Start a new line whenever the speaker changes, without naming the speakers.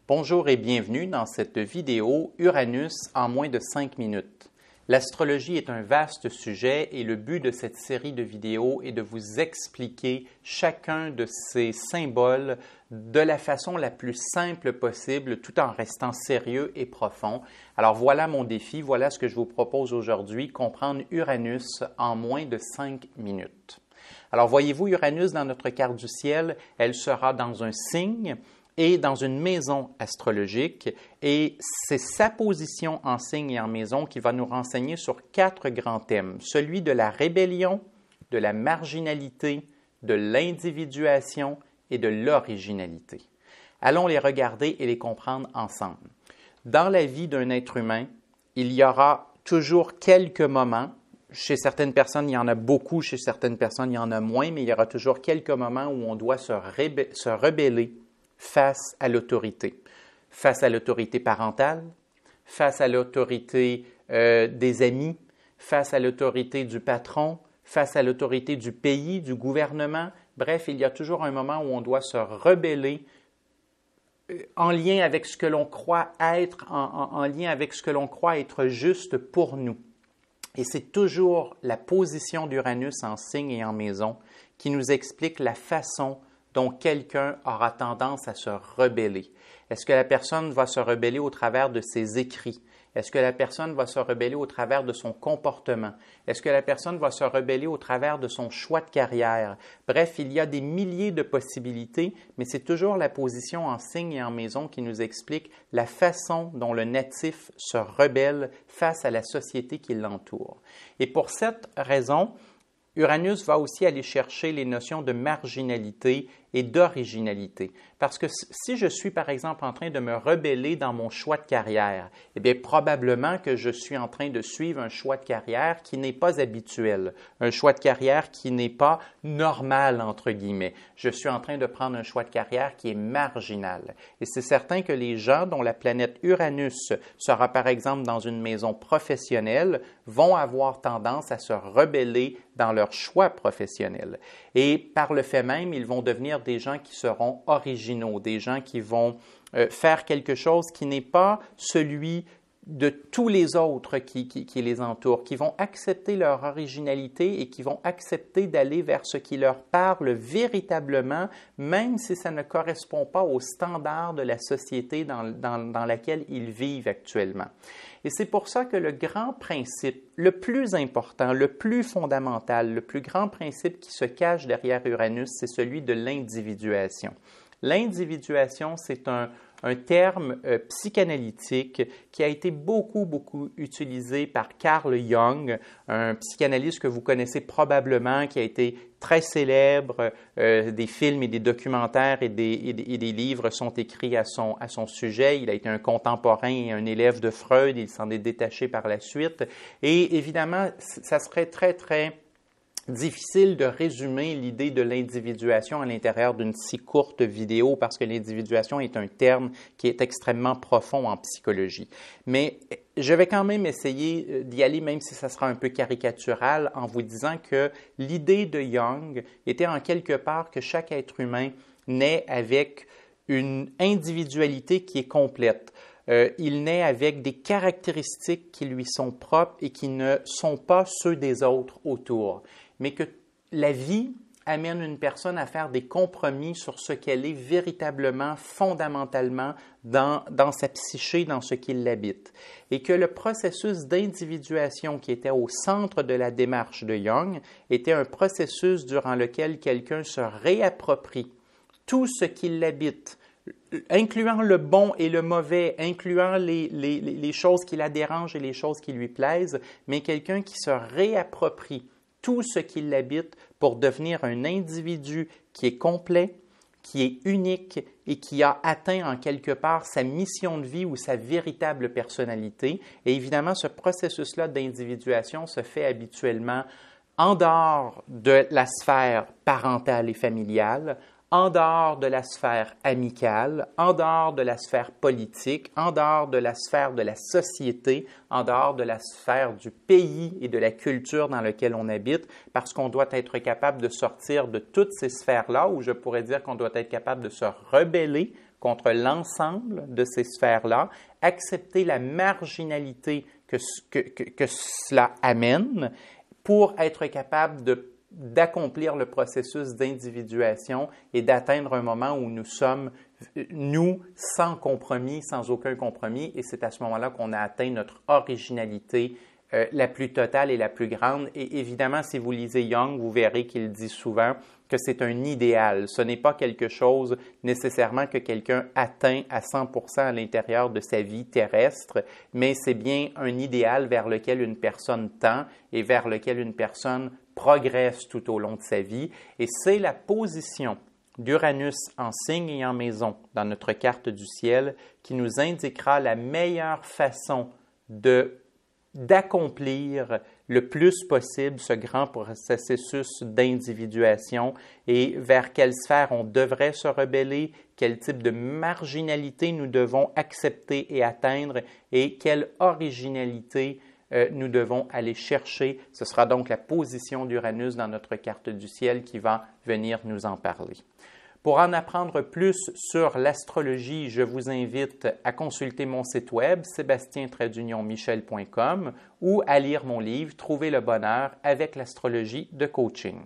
Bonjour et bienvenue dans cette vidéo Uranus en moins de 5 minutes. L'astrologie est un vaste sujet et le but de cette série de vidéos est de vous expliquer chacun de ces symboles de la façon la plus simple possible tout en restant sérieux et profond. Alors voilà mon défi, voilà ce que je vous propose aujourd'hui, comprendre Uranus en moins de 5 minutes. Alors voyez-vous Uranus dans notre carte du ciel, elle sera dans un signe et dans une maison astrologique, et c'est sa position en signe et en maison qui va nous renseigner sur 4 grands thèmes, celui de la rébellion, de la marginalité, de l'individuation et de l'originalité. Allons les regarder et les comprendre ensemble. Dans la vie d'un être humain, il y aura toujours quelques moments, chez certaines personnes, il y en a beaucoup, chez certaines personnes, il y en a moins, mais il y aura toujours quelques moments où on doit se rebeller face à l'autorité parentale, face à l'autorité des amis, face à l'autorité du patron, face à l'autorité du pays, du gouvernement. Bref, il y a toujours un moment où on doit se rebeller en lien avec ce que l'on croit être, en lien avec ce que l'on croit être juste pour nous. Et c'est toujours la position d'Uranus en signe et en maison qui nous explique la façon dont quelqu'un aura tendance à se rebeller. Est-ce que la personne va se rebeller au travers de ses écrits? Est-ce que la personne va se rebeller au travers de son comportement? Est-ce que la personne va se rebeller au travers de son choix de carrière? Bref, il y a des milliers de possibilités, mais c'est toujours la position en signe et en maison qui nous explique la façon dont le natif se rebelle face à la société qui l'entoure. Et pour cette raison, Uranus va aussi aller chercher les notions de marginalité et d'originalité. Parce que si je suis, par exemple, en train de me rebeller dans mon choix de carrière, eh bien, probablement que je suis en train de suivre un choix de carrière qui n'est pas habituel, un choix de carrière qui n'est pas normal, entre guillemets. Je suis en train de prendre un choix de carrière qui est marginal. Et c'est certain que les gens dont la planète Uranus sera, par exemple, dans une maison professionnelle, vont avoir tendance à se rebeller dans leur choix professionnel. Et par le fait même, ils vont devenir des gens qui seront originaux, des gens qui vont faire quelque chose qui n'est pas celui de tous les autres qui les entourent, qui vont accepter leur originalité et qui vont accepter d'aller vers ce qui leur parle véritablement, même si ça ne correspond pas aux standards de la société dans laquelle ils vivent actuellement. Et c'est pour ça que le grand principe, le plus important, le plus fondamental, le plus grand principe qui se cache derrière Uranus, c'est celui de l'individuation. L'individuation, c'est un terme psychanalytique qui a été beaucoup utilisé par Carl Jung, un psychanalyste que vous connaissez probablement, qui a été très célèbre. Des films et des documentaires et des livres sont écrits à son sujet. Il a été un contemporain et un élève de Freud. Il s'en est détaché par la suite. Et évidemment, ça serait très difficile de résumer l'idée de l'individuation à l'intérieur d'une si courte vidéo parce que l'individuation est un terme qui est extrêmement profond en psychologie. Mais je vais quand même essayer d'y aller, même si ça sera un peu caricatural, en vous disant que l'idée de Jung était en quelque part que chaque être humain naît avec une individualité qui est complète. Il naît avec des caractéristiques qui lui sont propres et qui ne sont pas ceux des autres autour, mais que la vie amène une personne à faire des compromis sur ce qu'elle est véritablement, fondamentalement dans sa psyché, dans ce qui l'habite. Et que le processus d'individuation qui était au centre de la démarche de Jung était un processus durant lequel quelqu'un se réapproprie tout ce qui l'habite, incluant le bon et le mauvais, incluant les choses qui la dérangent et les choses qui lui plaisent, mais quelqu'un qui se réapproprie tout ce qui l'habite pour devenir un individu qui est complet, qui est unique et qui a atteint en quelque part sa mission de vie ou sa véritable personnalité. Et évidemment, ce processus-là d'individuation se fait habituellement en dehors de la sphère parentale et familiale, en dehors de la sphère amicale, en dehors de la sphère politique, en dehors de la sphère de la société, en dehors de la sphère du pays et de la culture dans laquelle on habite, parce qu'on doit être capable de sortir de toutes ces sphères-là, où je pourrais dire qu'on doit être capable de se rebeller contre l'ensemble de ces sphères-là, accepter la marginalité que cela amène pour être capable d'accomplir le processus d'individuation et d'atteindre un moment où nous sommes, nous, sans compromis, sans aucun compromis, et c'est à ce moment-là qu'on a atteint notre originalité la plus totale et la plus grande. Et évidemment, si vous lisez Jung, vous verrez qu'il dit souvent que c'est un idéal. Ce n'est pas quelque chose nécessairement que quelqu'un atteint à 100% à l'intérieur de sa vie terrestre, mais c'est bien un idéal vers lequel une personne tend et vers lequel une personne progresse tout au long de sa vie. Et c'est la position d'Uranus en signe et en maison dans notre carte du ciel qui nous indiquera la meilleure façon d'accomplir le plus possible ce grand processus d'individuation et vers quelle sphère on devrait se rebeller, quel type de marginalité nous devons accepter et atteindre et quelle originalité nous devons aller chercher. Ce sera donc la position d'Uranus dans notre carte du ciel qui va venir nous en parler. Pour en apprendre plus sur l'astrologie, je vous invite à consulter mon site web sébastien-michel.com ou à lire mon livre « Trouver le bonheur avec l'astrologie de coaching ».